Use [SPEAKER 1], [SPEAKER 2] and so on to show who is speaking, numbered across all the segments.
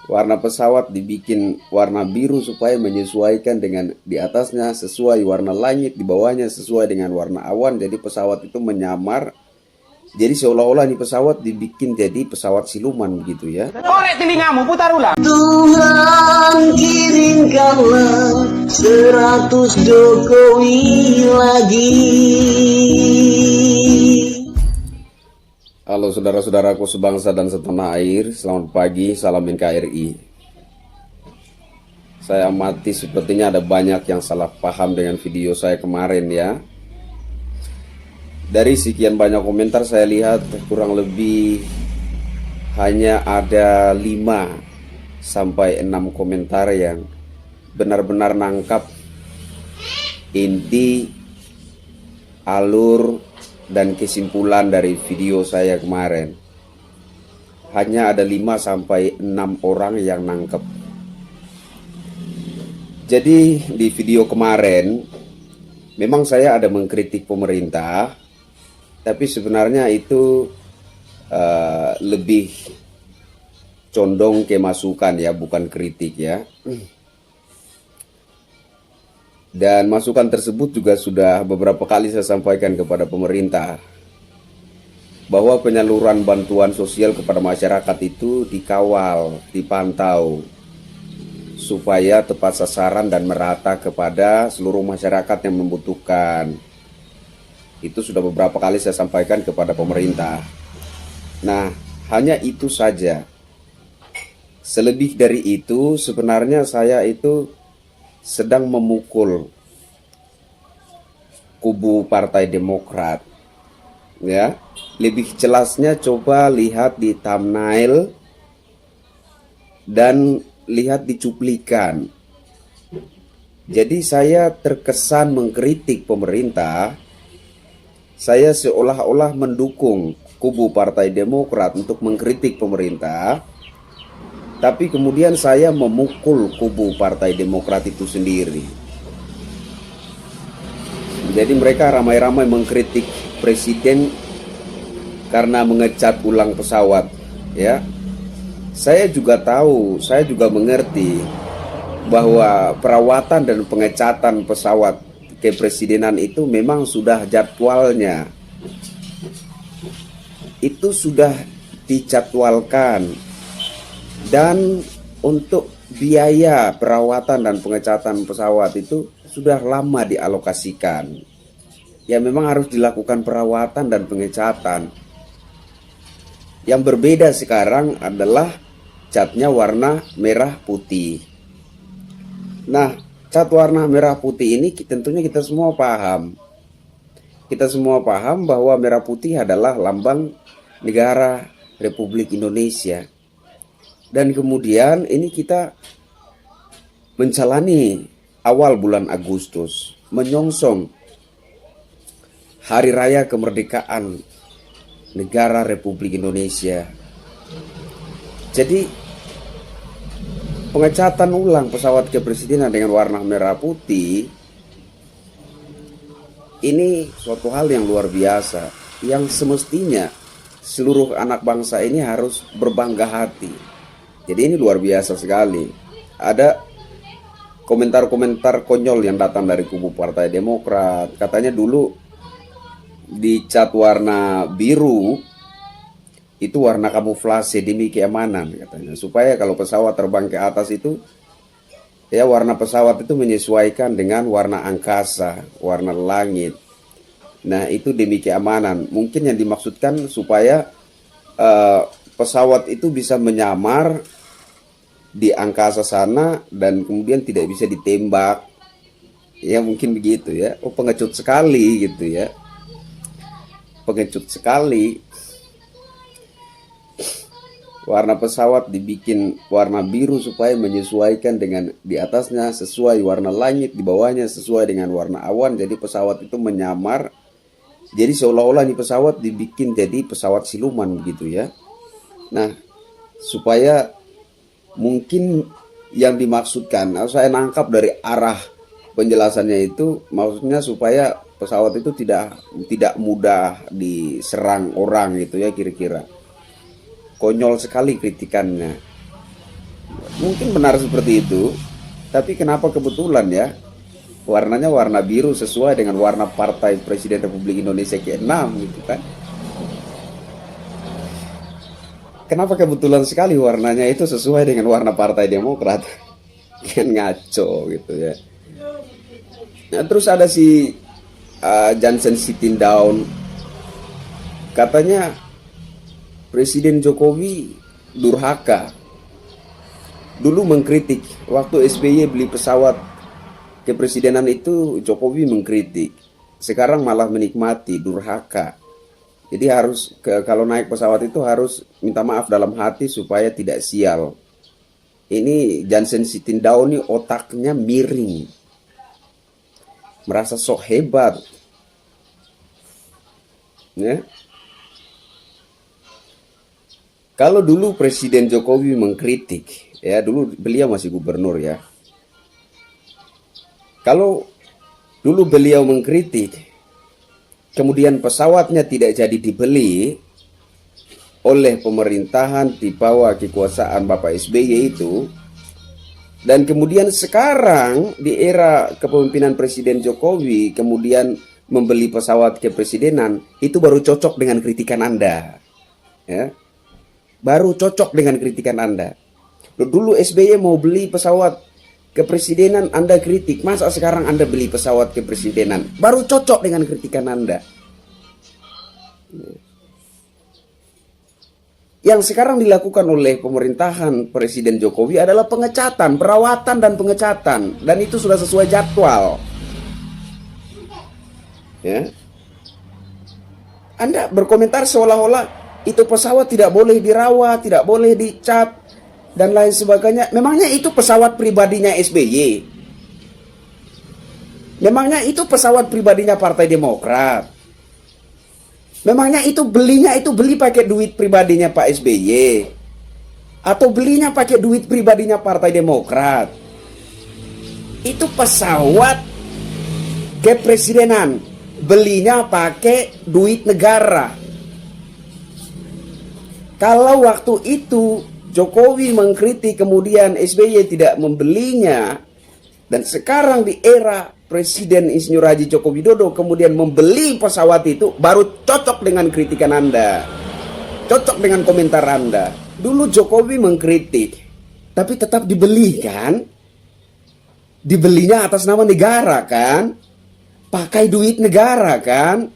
[SPEAKER 1] Warna pesawat dibikin warna biru supaya menyesuaikan dengan di atasnya sesuai warna langit, di bawahnya sesuai dengan warna awan. Jadi pesawat itu menyamar. Jadi seolah-olah ini pesawat dibikin jadi pesawat siluman begitu ya.
[SPEAKER 2] Korek telingamu, putar ulang.
[SPEAKER 3] Tuhan kirimkanlah 100 Jokowi lagi.
[SPEAKER 1] Halo saudara-saudaraku sebangsa dan setanah air, selamat pagi, salam NKRI. Saya amati sepertinya ada banyak yang salah paham dengan video saya kemarin ya. Dari sekian banyak komentar saya lihat kurang lebih hanya ada 5 sampai 6 komentar yang benar-benar nangkap inti, alur, dan kesimpulan dari video saya kemarin. Hanya ada 5 sampai 6 orang yang nangkep. Jadi di video kemarin memang saya ada mengkritik pemerintah, tapi sebenarnya itu lebih condong ke masukan ya, bukan kritik ya. Dan masukan tersebut juga sudah beberapa kali saya sampaikan kepada pemerintah, bahwa penyaluran bantuan sosial kepada masyarakat itu dikawal, dipantau, supaya tepat sasaran dan merata kepada seluruh masyarakat yang membutuhkan. Itu sudah beberapa kali saya sampaikan kepada pemerintah. Nah, hanya itu saja. Selebih dari itu sebenarnya saya itu sedang memukul kubu Partai Demokrat ya. Lebih jelasnya coba lihat di thumbnail dan lihat di cuplikan. Jadi saya terkesan mengkritik pemerintah, saya seolah-olah mendukung kubu Partai Demokrat untuk mengkritik pemerintah, tapi kemudian saya memukul kubu Partai Demokrat itu sendiri. Jadi mereka ramai-ramai mengkritik presiden karena mengecat ulang pesawat ya. Saya juga tahu, saya juga mengerti bahwa perawatan dan pengecatan pesawat kepresidenan itu memang sudah jadwalnya. Itu sudah dijadwalkan. Dan untuk biaya perawatan dan pengecatan pesawat itu sudah lama dialokasikan. Ya memang harus dilakukan perawatan dan pengecatan. Yang berbeda sekarang adalah catnya warna merah putih. Nah, cat warna merah putih ini tentunya kita semua paham. Kita semua paham bahwa merah putih adalah lambang negara Republik Indonesia. Dan kemudian ini kita menjalani awal bulan Agustus, menyongsong Hari Raya Kemerdekaan negara Republik Indonesia. Jadi pengecatan ulang pesawat kepresidenan dengan warna merah putih ini suatu hal yang luar biasa, yang semestinya seluruh anak bangsa ini harus berbangga hati. Jadi ini luar biasa sekali. Ada komentar-komentar konyol yang datang dari kubu Partai Demokrat. Katanya dulu dicat warna biru itu warna kamuflase demi keamanan katanya. Supaya kalau pesawat terbang ke atas itu ya warna pesawat itu menyesuaikan dengan warna angkasa, warna langit. Nah itu demi keamanan. Mungkin yang dimaksudkan supaya pesawat itu bisa menyamar di angkasa sana dan kemudian tidak bisa ditembak. Ya mungkin begitu ya. Oh pengecut sekali gitu ya. Pengecut sekali. Warna pesawat dibikin warna biru supaya menyesuaikan dengan di atasnya sesuai warna langit, di bawahnya sesuai dengan warna awan. Jadi pesawat itu menyamar. Jadi seolah-olah ini pesawat dibikin jadi pesawat siluman begitu ya. Nah, supaya mungkin yang dimaksudkan, saya nangkap dari arah penjelasannya itu, maksudnya supaya pesawat itu tidak mudah diserang orang gitu ya kira-kira. Konyol sekali kritikannya. Mungkin benar seperti itu, tapi kenapa kebetulan ya warnanya warna biru sesuai dengan warna partai Presiden Republik Indonesia ke-6 gitu kan. Kenapa kebetulan sekali warnanya itu sesuai dengan warna Partai Demokrat? Kan ngaco gitu ya. Nah, terus ada si Johnson Sitindaun, katanya Presiden Jokowi durhaka. Dulu mengkritik waktu SBY beli pesawat kepresidenan itu, Jokowi mengkritik. Sekarang malah menikmati, durhaka. Jadi harus kalau naik pesawat itu harus minta maaf dalam hati supaya tidak sial. Ini Johnson Sitindaun ini otaknya miring, merasa sok hebat, ya. Kalau dulu Presiden Jokowi mengkritik, ya dulu beliau masih gubernur ya. Kalau dulu beliau mengkritik, kemudian pesawatnya tidak jadi dibeli oleh pemerintahan di bawah kekuasaan Bapak SBY itu, dan kemudian sekarang di era kepemimpinan Presiden Jokowi kemudian membeli pesawat kepresidenan, itu baru cocok dengan kritikan Anda, ya. Baru cocok dengan kritikan Anda. Dulu SBY mau beli pesawat kepresidenan, Anda kritik. Masa sekarang Anda beli pesawat kepresidenan? Baru cocok dengan kritikan Anda. Yang sekarang dilakukan oleh pemerintahan Presiden Jokowi adalah pengecatan, perawatan dan pengecatan. Dan itu sudah sesuai jadwal. Ya. Anda berkomentar seolah-olah itu pesawat tidak boleh dirawat, tidak boleh dicat, dan lain sebagainya. Memangnya itu pesawat pribadinya SBY? Memangnya itu pesawat pribadinya Partai Demokrat? Memangnya itu beli pakai duit pribadinya Pak SBY? Atau belinya pakai duit pribadinya Partai Demokrat? Itu pesawat kepresidenan, belinya pakai duit negara. Kalau waktu itu Jokowi mengkritik kemudian SBY tidak membelinya, dan sekarang di era Presiden Insinyur Haji Joko Widodo kemudian membeli pesawat itu, baru cocok dengan kritikan Anda, cocok dengan komentar Anda. Dulu Jokowi mengkritik, tapi tetap dibeli kan? Dibelinya atas nama negara kan? Pakai duit negara kan?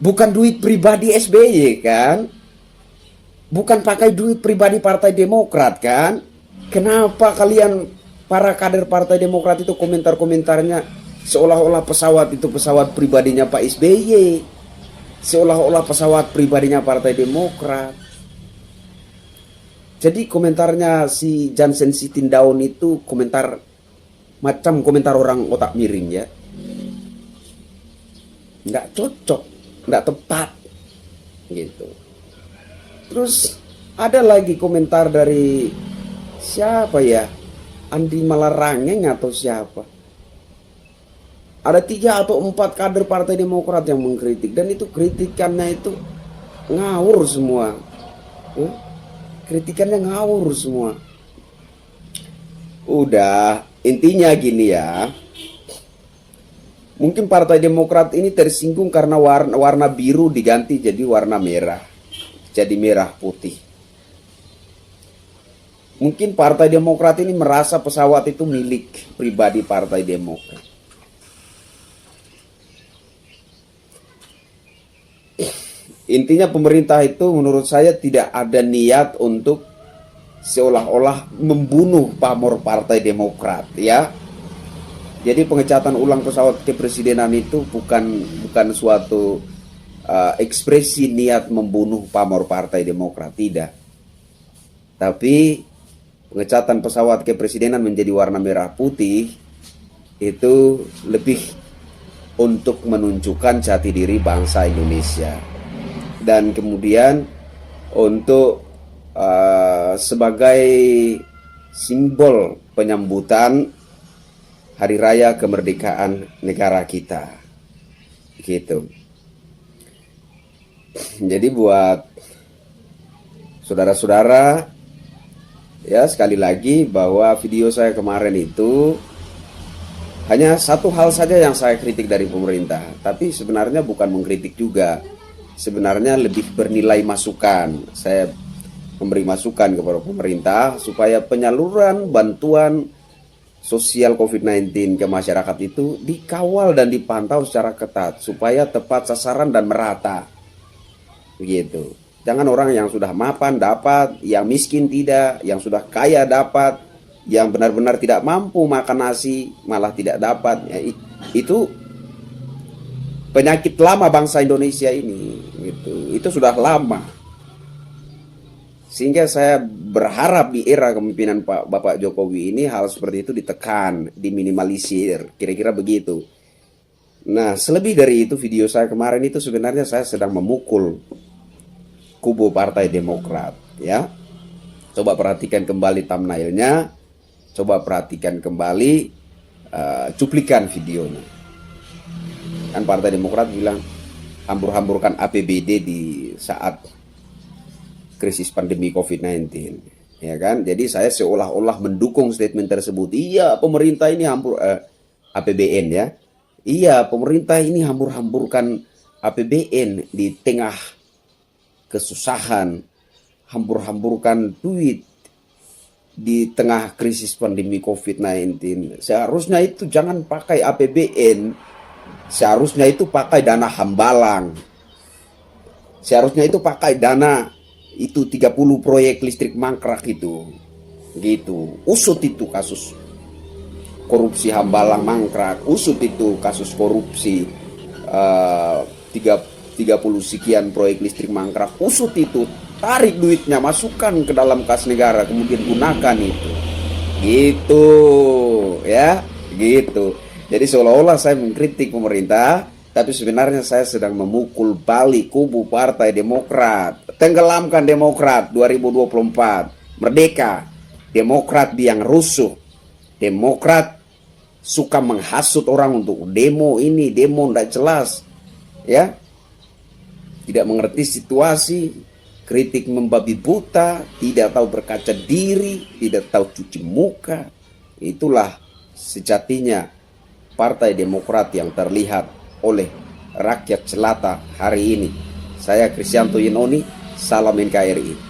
[SPEAKER 1] Bukan duit pribadi SBY kan? Bukan pakai duit pribadi Partai Demokrat kan? Kenapa kalian para kader Partai Demokrat itu komentar-komentarnya seolah-olah pesawat itu pesawat pribadinya Pak SBY, seolah-olah pesawat pribadinya Partai Demokrat. Jadi komentarnya si Johnson Sitindaun itu komentar macam komentar orang otak miring ya. Nggak cocok, nggak tepat gitu. Terus ada lagi komentar dari siapa ya? Andi Malarangeng atau siapa? Ada 3 atau 4 kader Partai Demokrat yang mengkritik, dan itu kritikannya itu ngawur semua. Kritikannya ngawur semua. Udah, intinya gini ya. Mungkin Partai Demokrat ini tersinggung karena warna biru diganti jadi warna merah. Jadi merah putih. Mungkin Partai Demokrat ini merasa pesawat itu milik pribadi Partai Demokrat. Intinya pemerintah itu menurut saya tidak ada niat untuk seolah-olah membunuh pamor Partai Demokrat ya. Jadi pengecatan ulang pesawat kepresidenan itu bukan suatu ekspresi niat membunuh pamor Partai Demokrat, tidak. Tapi pengecatan pesawat kepresidenan menjadi warna merah putih itu lebih untuk menunjukkan jati diri bangsa Indonesia, dan kemudian untuk sebagai simbol penyambutan Hari Raya Kemerdekaan negara kita gitu. Jadi buat saudara-saudara Ya, sekali lagi bahwa video saya kemarin itu hanya satu hal saja yang saya kritik dari pemerintah, tapi sebenarnya bukan mengkritik juga. Sebenarnya lebih bernilai masukan. Saya memberi masukan kepada pemerintah supaya penyaluran bantuan sosial COVID-19 ke masyarakat itu dikawal dan dipantau secara ketat supaya tepat sasaran dan merata. Begitu. Jangan orang yang sudah mapan dapat, yang miskin tidak, yang sudah kaya dapat, yang benar-benar tidak mampu makan nasi malah tidak dapat. Ya, itu penyakit lama bangsa Indonesia ini. Gitu. Itu sudah lama. Sehingga saya berharap di era kepemimpinan Bapak Jokowi ini hal seperti itu ditekan, diminimalisir, kira-kira begitu. Nah, selebih dari itu video saya kemarin itu sebenarnya saya sedang memukul kubu Partai Demokrat, ya. Coba perhatikan kembali thumbnailnya, coba perhatikan kembali cuplikan videonya. Kan Partai Demokrat bilang hambur-hamburkan APBD di saat krisis pandemi COVID-19, ya kan? Jadi saya seolah-olah mendukung statement tersebut. Iya, pemerintah ini APBN ya. Iya, pemerintah ini hambur-hamburkan APBN di tengah kesusahan, hambur-hamburkan duit di tengah krisis pandemi COVID-19. Seharusnya itu jangan pakai APBN, seharusnya itu pakai dana hambalang. Seharusnya itu pakai dana itu 30 proyek listrik mangkrak itu. Gitu. Usut itu kasus korupsi hambalang mangkrak, usut itu kasus korupsi 30 sekian proyek listrik mangkrak, usut itu, tarik duitnya, masukkan ke dalam kas negara, kemudian gunakan itu. Gitu, ya, gitu. Jadi seolah-olah saya mengkritik pemerintah, tapi sebenarnya saya sedang memukul balik kubu Partai Demokrat. Tenggelamkan Demokrat 2024, merdeka. Demokrat biang rusuh. Demokrat suka menghasut orang untuk demo ini, demo tidak jelas, ya. Tidak mengerti situasi, kritik membabi buta, tidak tahu berkaca diri, tidak tahu cuci muka. Itulah sejatinya Partai Demokrat yang terlihat oleh rakyat jelata hari ini. Saya Kristianto Yenoni, salam NKRI.